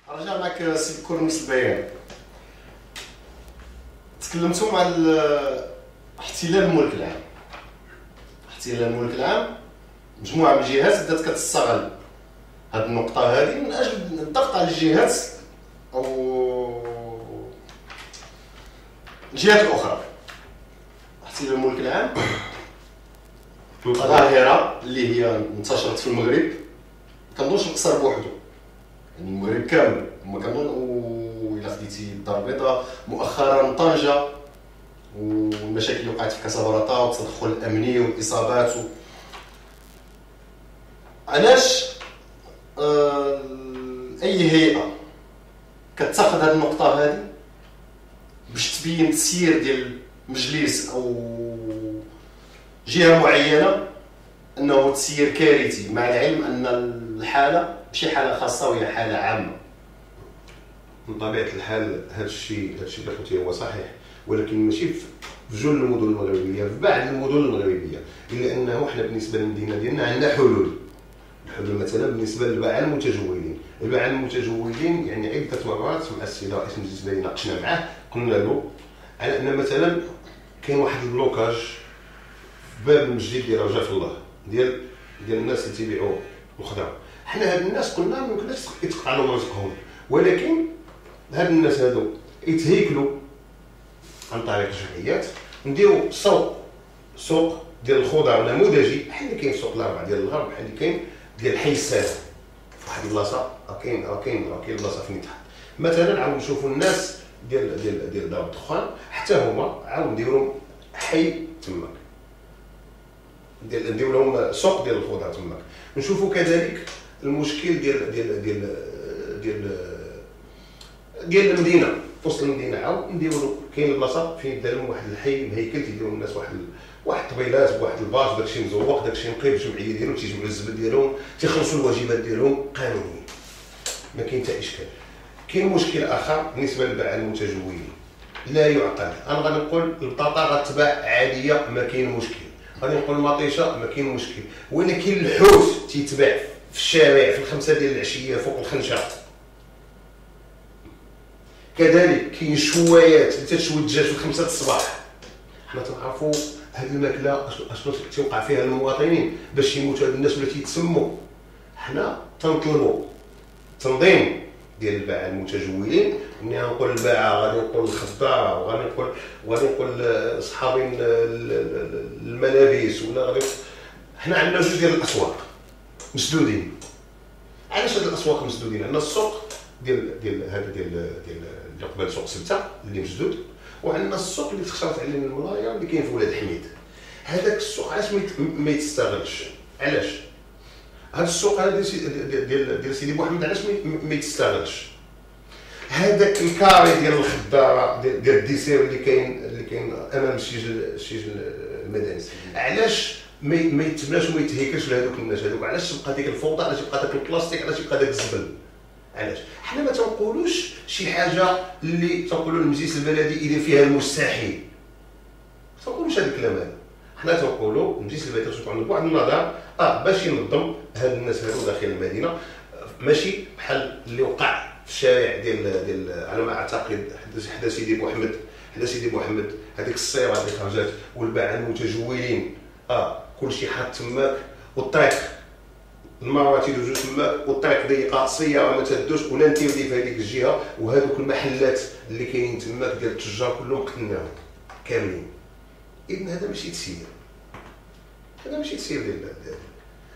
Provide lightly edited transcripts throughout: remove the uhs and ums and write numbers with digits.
رجع معك سي كورنيس البيان. تكلمتوا مع احتلال الملك العام. احتلال الملك العام مجموعه من الجهات بدات كتستغل هذه النقطه هذه من اجل الضغط على الجهات او الجهات الاخرى. احتلال الملك العام ظاهره اللي هي انتشرت في المغرب، كنظنش نقصر بوحدو، يعني المغرب كامل هما كنظن. وإلا خديتي الدار البيضاء مؤخرا طنجة والمشاكل اللي وقعت في كاسابلاطا والتدخل الامني والاصابات علاش اي هيئه كتاخذ هذه النقطه هذه باش تبين التسيير ديال مجلس او جهه معينه انه تسيير كارثي، مع العلم ان الحاله ماشي حاله خاصه وهي حاله عامه. من طبيعه الحال هذا الشيء اللي قلتيه هو صحيح، ولكن ماشي في جل المدن المغربيه، في بعض المدن المغربيه، الا انه حنا بالنسبه للمدينه ديالنا عندنا حلول. الحلول مثلا بالنسبه للباعة المتجولين، الباعة المتجولين يعني عده مرات مع السيد رئيس المجلس البلدي ناقشنا معاه، قلنا له على ان مثلا كاين واحد البلوكاج في باب المسجد ديال رجاء الله ديال الناس اللي تيبيعوا الخضره. حنا هاد الناس قلنا ما يمكنش يتقطع لهم رزقهم، ولكن هاد الناس هادو يتهيكلوا عن طريق الجمعيات، نديروا سوق ديال الخضر نموذجي بحال اللي كاين في سوق الاربعه ديال الغرب، بحال اللي كاين ديال حي السالم في واحد البلاصه. كاين بلاصه فين تحت مثلا عاود نشوفوا الناس ديال دار الدخان، حتى هما عاود نديروا حي تماك، نديروا لهم سوق ديال الخضر تماك. نشوفوا كذلك المشكل ديال المدينه، في وسط المدينه عاود نديروا كاين البلاصه فين دار لهم واحد الحي مهيكل، تيديروا الناس واحد الطبيلات بواحد الباص، داكشي مزوق، داكشي نقي بالجمعيه ديالهم، تيجمعوا الزبل ديالهم، تيخلصوا الواجبات ديالهم قانونيا، ما كاين حتى اشكال. كاين مشكل اخر بالنسبه للباعة المتجولين لا يعقل. انا غادي نقول البطاطا غتباع عاديه ما كاين مشكل، غادي نقول المطيشه ما كاين مشكل، ولكن الحوت تيتباع في الشارع في 5 ديال العشيه فوق الخنشه. كذلك كاين شوايات اللي تتشوي الدجاج في 5 الصباح. حنا تنعرفوا هذه الماكله اشنو تيوقع فيها المواطنين باش يموتوا هاد الناس ولا تيتسموا. حنا تنطلبوا تنظيم ديال الباعة المتجولين. ملي غنقول الباعة غادي نقول الخضار، وغادي نقول صحابي الملابس، ولا غادي حنا عندنا جوج ديال الاسواق مسدودين. علاش هاد الاسواق مسدودين؟ عندنا السوق ديال هذا ديال اللي قبل سوق 6 اللي مسدود، وعندنا السوق اللي تخشرت عليه من الملايا اللي كاين في ولاد حميد. هذاك السوق علاش ما يتستغلش؟ علاش هذا السوق هذا ديال سيدي بوحمد علاش ما يتستغلش؟ هذاك الكاري ديال الخضاره ديال الديسير اللي كاين امام السجل المدني، علاش ما يتبناش وما يتهيكلش لهذوك الناس هذوك؟ علاش تبقى ديك الفوضى؟ علاش يبقى داك البلاستيك؟ علاش يبقى داك الزبل؟ علاش حنا ما تنقولوش شي حاجه اللي تنقولوا المجلس البلدي يدير فيها المستحيل؟ ما تنقولوش هذا الكلام هذا. حنا تنقولوا المجلس البلدي خصو يكون عنده واحد النظام باش ينظم هاد الناس هادو داخل المدينه، ماشي بحال اللي وقع في الشارع ديال على ما اعتقد حدا سيدي بوحمد هذيك الصيره اللي خرجت، والباعة المتجولين كلشي حاط تماك، والطريق المرات يدوزو تماك، والطريق ضيقه، السياره ما تهدوش، ولا انت ولي في هذيك الجهه، وهذوك المحلات اللي كاينين تماك ديال التجار كلهم قتلناهم كاملين. اذن هذا ماشي تسيير، ديال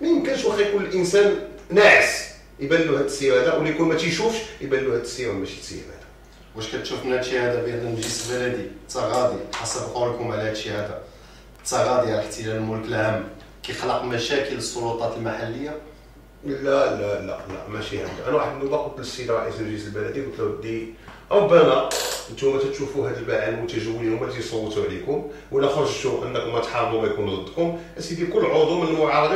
ما يمكنش. واخا يكون الانسان ناعس يبان له هذا التسيير هذا، واللي يكون ما تيشوفش يبان له هذا التسيير ماشي تسيير هذا. واش كتشوف من هادشي هذا بان المجلس البلدي تغاضي حسب قولكم على هادشي هذا، تغاضي على احتلال الملك العام كيخلق مشاكل للسلطات المحليه؟ لا ماشي هكا. انا واحد النوبه قلت للسيد رئيس المجلس البلدي، قلت له ودي ربنا نتوما تتشوفوا هاد الباعة المتجولين هما اللي تيصوتوا عليكم، ولا خرجتوا انكم تحاربوا ويكونوا ضدكم، اسيدي كل عضو من المعارضه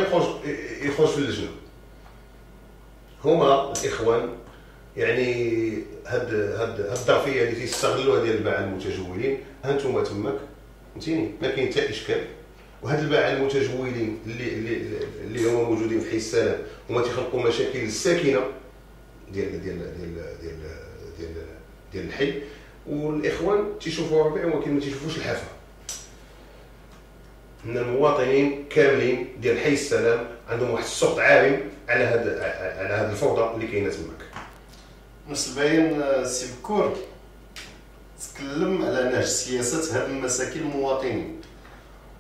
يخرج في اللجنه. هما الاخوان يعني هاد الظرفيه اللي تيستغلوها ديال الباعة المتجولين، هانتوما تماك فهمتيني، ما كاين حتى اشكال. وهاد الباعة المتجولين اللي هما موجودين في حي السلام هما تيخلقوا مشاكل للساكنه ديال الحي، والاخوان تيشوفوا الربيع ولكن ما تيشوفوش الحافه. ان المواطنين كاملين ديال حي السلام عندهم واحد السخط عارم على هذه الفوضى اللي كاينه تماك. نفس الباين سي بكور تكلم على نهج سياسه هاد المساكين المواطنين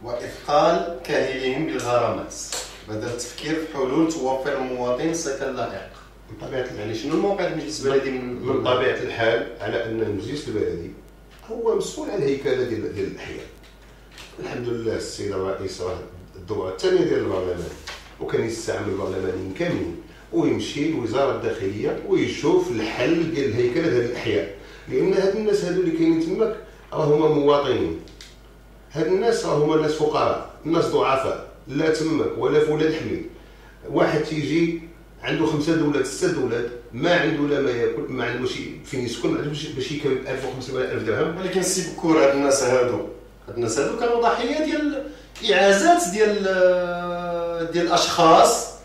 واثقال كاهلهم بالغرامات بدل التفكير في حلول توفر المواطن سكن لائق. من طبيعه الحال، يعني شنو الموقع المجلس البلدي من طبيعه الحال على ان المجلس البلدي هو مسؤول على الهيكله ديال الاحياء. الحمد لله السيد الرئيس راه الدوره الثانيه ديال البرلمان، وكان يستعمل البرلمانيين كاملين ويمشي للوزاره الداخليه ويشوف الحل ديال الهيكله ديال الاحياء، لان هاد الناس هادو اللي كاينين تماك راه هما مواطنين. هاد الناس راه هما ناس فقراء، ناس ضعفاء، لا تماك ولا في ولاد حميد. واحد تيجي عنده 5 دولات 6 دولات، ما عنده لا ما ياكل، ما عنده شي فين يسكن، ما عندوش باش يكمل 1000 و 5000 درهم. ولكن سي بكور هاد الناس هادو كانوا ضحيه ديال اعازات ديال الاشخاص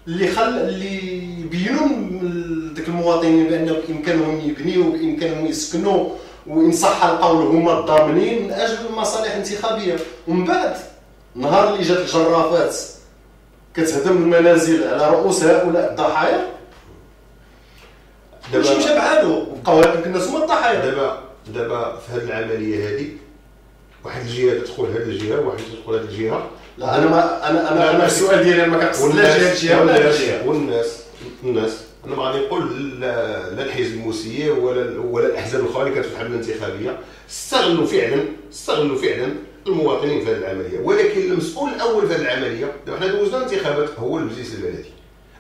اللي بينوا لذوك المواطنين بان بامكانهم يبنيوا وبامكانهم يسكنوا وان صح القول هما الضامنين من اجل المصالح الانتخابيه. ومن بعد نهار اللي جات الجرافات كتهدم المنازل على رؤوس هؤلاء الضحايا دابا مشى بحالو وبقاو هذوك الناس هما الضحايا. دابا في هذه العمليه هذه واحد الجهه تدخل هذه الجهه وواحد تدخل هذه الجهه. لا انا السؤال ديالي ما كنقصدش لا جهه الجهه ولا الجهه والناس انا ما غادي نقول لا الحزب المسير ولا الاحزاب الاخرى اللي كانت في الحمله الانتخابيه استغلوا فعلا المواطنين في هذه العمليه، ولكن المسؤول الاول في هذه العمليه دابا حنا دوزنا انتخابات هو المجلس البلدي.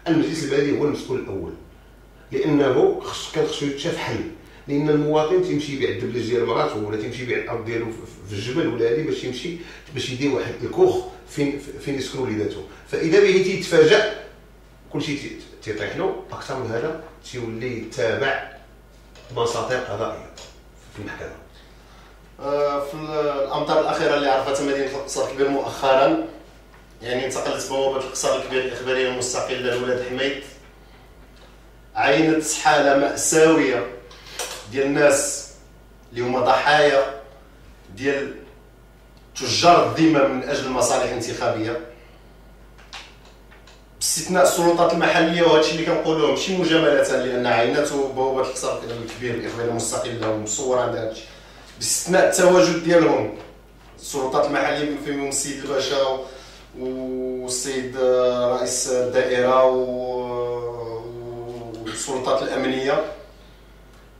المجلس البلدي هو المسؤول الاول، لانه كان خصو يتشاف حل، لان المواطن تيمشي يبيع الدبلج ديال مراته ولا تيمشي يبيع الارض ديالو في الجبل ولا هذه باش يدير واحد الكوخ فين يسكنوا وليداتو. فاذا به تيتفاجأ كلشي تيطيح له. اكثر من هذا تيولي يتابع مساطير قضائيه في المحكمه. في الامطار الاخيره اللي عرفتها مدينه القصر الكبير مؤخرا، يعني انتقلت بوابه القصر الكبير الاخباريه المستقله لولاد حميد، عينت حاله ماساويه ديال الناس اللي هما ضحايا ديال تجار الذمه من اجل المصالح الانتخابيه، باستثناء السلطات المحليه. وهذا الشيء اللي كنقولوه ماشي مجامله، لان عينته بوابه القصر الكبير الاخباريه المستقله ومصوره عند هذا الشيء، باستثناء التواجد ديالهم السلطات المحليه بما فيهم السيد الباشا والسيد رئيس الدائره والسلطات الامنيه.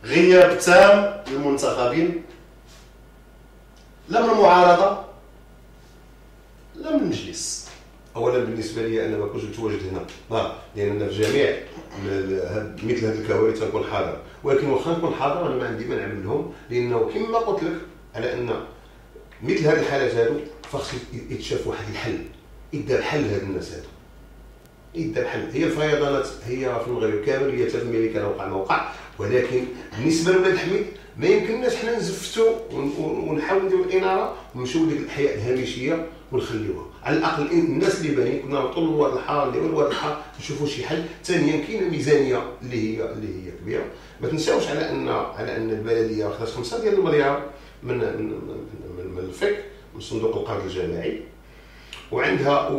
غياب تام للمنتخبين، لا من المعارضه لا من المجلس. اولا بالنسبه لي انا ما كنتش متواجد هنا، لان في جميع مثل هذه الكوارث تنكون حاضر، ولكن واخا نكون حاضر انا ما عندي ما نعمل لهم، لانه كما قلت لك على ان مثل هذه الحالات هذو فخص يتشاف واحد الحل، يدار حل لهاد الناس هذو، يدار حل. هي الفيضانات هي في المغرب كامل، هي حتى في الميريكان وقع، ولكن بالنسبه لولاد حميد ما يمكنناش حنا نزفتوا ونحاولوا نديروا الاناره ونمشيو لديك الاحياء الهامشيه ونخليوها. على الاقل الناس اللي بانين كنا نعطوا لواد الحاره نديروا لواد الحاره نشوفوا شي حل. ثانيا كاينه ميزانيه اللي هي كبيره، ما تنساوش على ان البلديه واخدات 5 ديال المليار من الفك، من صندوق القرض الجماعي، وعندها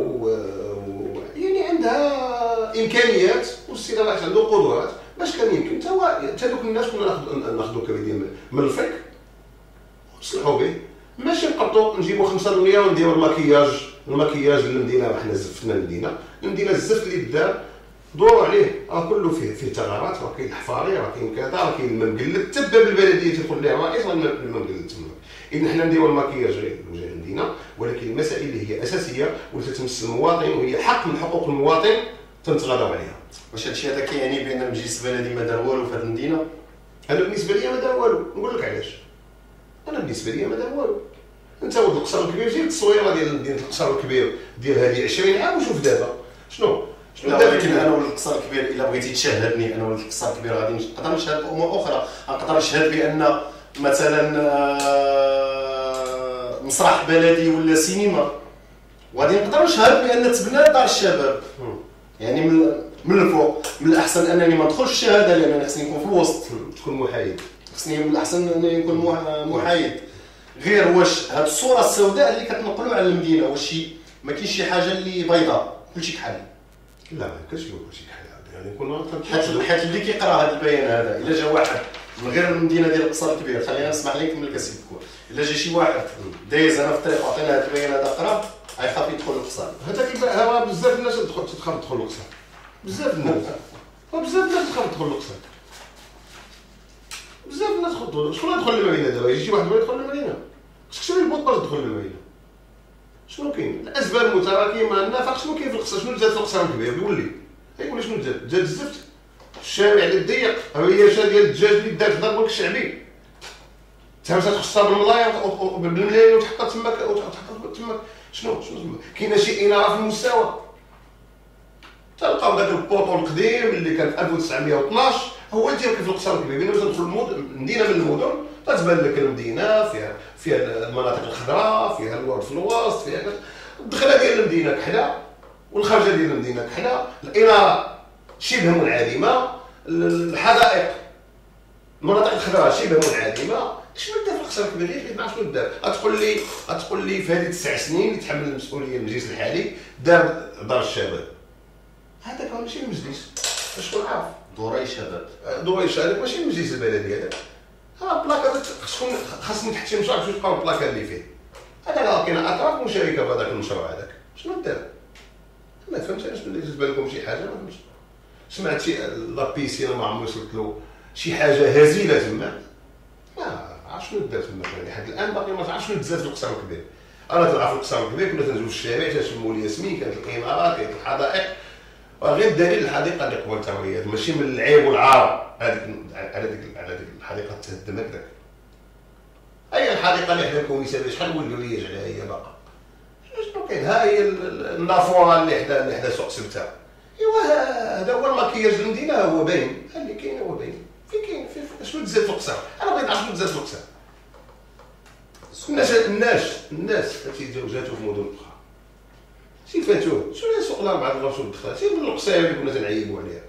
يعني عندها امكانيات، والسيد الرئيس عنده قدرات باش كان يمكن حتى دوك الناس كنا ناخذوا كريدي من الفك ونصلحوا به، ماشي نقبطوا نجيبوا 5 مليار ونديروا المكياج للمدينه. وحنا زفتنا المدينه الزفت اللي دار دوروا عليه، كله فيه ثغرات، كاين الحفاري، كاين كذا، كاين الماء مقلد، تبع بالبلديه تدخل لها الرئيس الماء مقلد تما. اذا حنا نديروا المكياج غير المدينه، ولكن المسائل اللي هي اساسيه وتتمس المواطن وهي حق من حقوق المواطن تنتغاضوا عليها. واش هادشي هذا كيعني بان المجلس البلدي ما دار والو في هذه المدينه؟ انا بالنسبه لي ما دار والو، نقول لك علاش. انا بالنسبه لي ما دار والو. انت ولد القصر الكبير جيب التصويره ديال مدينه القصر الكبير ديال هذه 20 عام وشوف دابا شنو ولكن انا ولد القصر الكبير الا بغيتي تشاهدني انا ولد القصر الكبير غادي نقدر نشهد بامور اخرى. نقدر نشهد بان مثلا مسرح بلدي ولا سينما، وغادي نقدر نشهد بان تبنى دار الشباب. يعني من الفوق. من الاحسن انني ما ندخلش الشهاده لان خصني نكون في الوسط، تكون محايد. خصني من الاحسن انني نكون محايد. غير واش هاد الصوره السوداء اللي كتنقلوا على المدينه واش ما كاينش شي حاجه اللي بيضاء كلشي كحل؟ لا ما كاينش كلشي كحل، يعني يكون حيت اللي كيقرا هذا البيان هذا الا جا واحد من غير المدينه ديال القصر الكبير، خلينا نسمح لك من الكسب كون الا جا شي واحد دايز انا في الطريق وعطينا هذا البيان هذا قرا غيخاف يدخل القصر. هذاك بزاف الناس تخاف تدخل القصر، بزاف الناس بزاف الناس تخاف تدخل القصر، بزاف الناس تخاف. شكون يدخل للمدينه دابا؟ يجي شي واحد بغا يدخل للمدينه خصك تشري البوط باش تدخل للمدينه. شنو كاين؟ الاسباب المتراكمه، النفق شنو كاين في القصر؟ شنو زاد في القصر الكبير؟ يقول لي شنو زاد الزفت، الشارع اللي ضيق، هي شا ديال الدجاج اللي دار في دار الشعبي تهمسات تخصها بالملايه بالملايه وتحط تماك شنو تما كاينه شي اناره في المستوى. تلقاو داك البوطو القديم اللي كان في 1912 هو اللي تيركب في القصر الكبير. بينا تدخل مدينه من المدن تتبان لك المدينه فيها المناطق الخضراء، فيها الورد في الوسط، فيها الدخله ديال المدينه كحله والخرجه ديال المدينه كحله، الاناره شبه منعدمه، الحدائق المناطق الخضراء شبه منعدمه. شنو دار في القصر الكبير؟ غير بغيت نعرف شنو دار. غتقول لي في هذه 9 سنين اللي تحمل المسؤوليه المجلس الحالي دار الشباب. هذاك ماشي المجلس، شكون عارف؟ دوري الشباب ماشي المجلس البلدي هذاك. بلاكا خاصني تحت شي مشروع باش يبقاو البلاكا اللي فيه. هذاك كاين اطراف مشاركه في هذاك المشروع هذاك. شنو دار؟ ما فهمتش باللي جات بالكم شي حاجه ما فهمتش. سمعت شي لابيسين ما عمري وصلت له شي حاجه هزيله تما. ما عرفتش شنو دار تما لحد الان باقي ما تعرفش شنو تزاد في القصر الكبير. انا تلعب في القصر الكبير كنا تنزلوا الشارع تنشموا الياسمين، كانت الامارات، كانت الحدائق. وغير دليل الحديقه اللي قبل الترويات ماشي من العيب والعار على ديك الحديقه تهدم هكذاك. اي الحديقه اللي حدا الكوميساريه شحال ولوا لياج عليها هي باقا. شنو كاين؟ ها هي النافوره اللي حدا سوق سبته. ايوا هذا هو المكياج المدينه، هو باين اللي كاين، هو باين فين كاين شنو تزاد في القصر. انا بغيت نعرف شنو تزاد في القصر. الناس تيتزوجاتو في مدن اخرى سي فاتوه شنو هي سوق الاربعه الغرف والدخلات سي من القصير اللي كنا تنعيبوا عليها.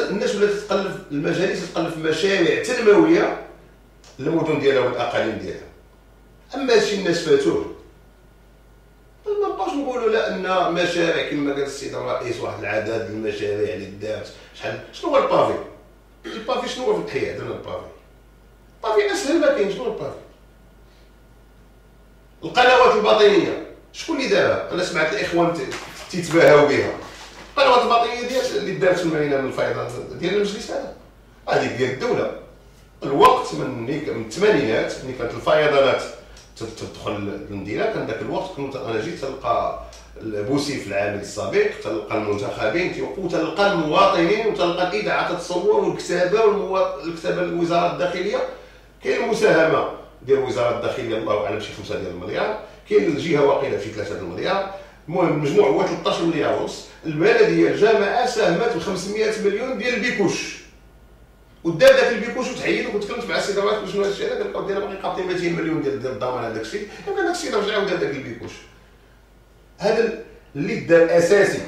الناس ولات تقلب المجالس، تقلب في مشاريع تنمويه للمدن ديالها والاقاليم ديالها. اما شي الناس فاتوه ما نبقاوش نقولوا لا ان مشاريع كما قال السيد الرئيس واحد العدد المشاريع اللي دارت شحال. شنو هو البافي؟ البافي شنو هو في التحيه عندنا؟ البافي اسهل ما كاين. شنو البافي؟ القنوات الباطنيه شكون اللي دارها؟ انا سمعت الاخوان تيتباهاو بها. القنوات الباطنيه ديال اللي دارت في المدينه من الفيضان ديال المجلس هذيك ديال الدوله. الوقت من الثمانينات ملي كانت الفيضانات تدخل المدينه، كان ذاك الوقت كنت انا جيت تلقى بوسيف العامل السابق، تلقى المنتخبين تيوقفوا، تلقى المواطنين وتلقى الاذاعه تتصور والكتابه الكتابه الوزاره الداخليه. كاين المساهمه ديال وزاره الداخليه الله اعلم شي 5 ديال المليار، كاين الجهه واقيله شي 3 ديال المليار، المهم المجموع هو 13 مليار ونص. البلديه الجامعه ساهمت ب 500 مليون ديال البيكوش، ودار داك البيكوش وتعيد. وكنت كلمت مع السيد الرئيس شنو هذا الشيء هذا، قال لي باقي قابطين 200 مليون ديال الضمان على داك الشيء. يمكن داك الشيء رجع ودار داك البيكوش. هذا اللي دار اساسي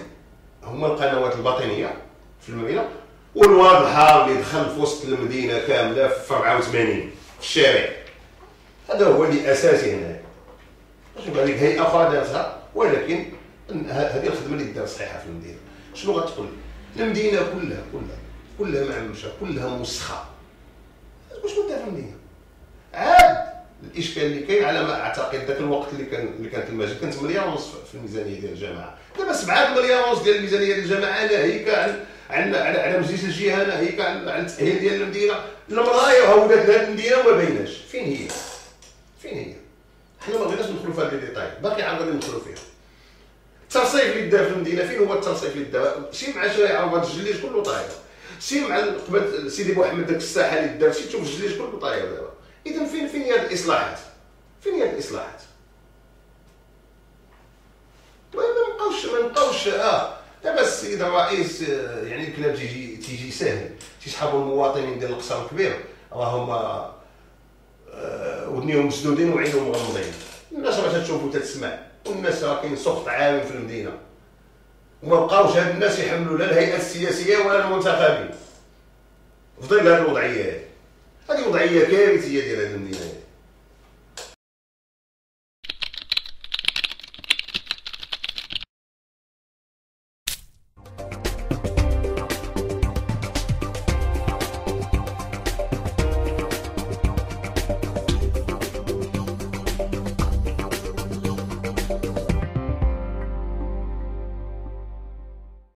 هما القنوات الباطنيه في المدينه، والواضحه اللي دخل في وسط المدينه كامله في 84 في الشارع. هذا هو اللي اساسي هنا. باش نقول لك هيئه اخرى دارتها، ولكن هذه الخدمه اللي دار صحيحه في المدينه. شنو غتقول لي؟ المدينه كلها معمشه، كلها مسخه. واش دار في المدينه؟ عاد الاشكال اللي كاين على ما اعتقد ذاك الوقت اللي كانت المجال كانت 1.5 مليار في الميزانيه ديال الجامعه. دابا 7 مليار ونص ديال الميزانيه ديال الجامعه ناهيك على مجلس الجهه، ناهيك على التاهيل ديال المدينه. المرايا ولات لهاد المدينه وما بايناش فين هي. حنا ما بغيناش ندخلوا في هاد لي ديتاي، باقي عاد غادي ندخلوا فيها. الترصيف اللي دار في المدينه فين هو الترصيف اللي دار؟ شي مع شارع عوض الجليج كله طاير، شي مع قبل سيدي بوحمد داك الساحه اللي دار، شي تشوف الجليج كله طاير دابا. اذا فين هي هاد الاصلاحات؟ ما نبقاوش دابا السيد الرئيس يعني الكلام تيجي ساهل، تيسحبوا المواطنين ديال القصر الكبير راهم ودنيهم مسدودين وعينهم مغمضين. الناس راه تشوف وتسمع، والناس راه كاين سخط عام في المدينه. وما بقاوش هاد الناس يحملوا لا الهيئات السياسيه ولا المنتخبين في ظل هذه الوضعيه هذه وضعيه كارثيه ديال هذه المدينه.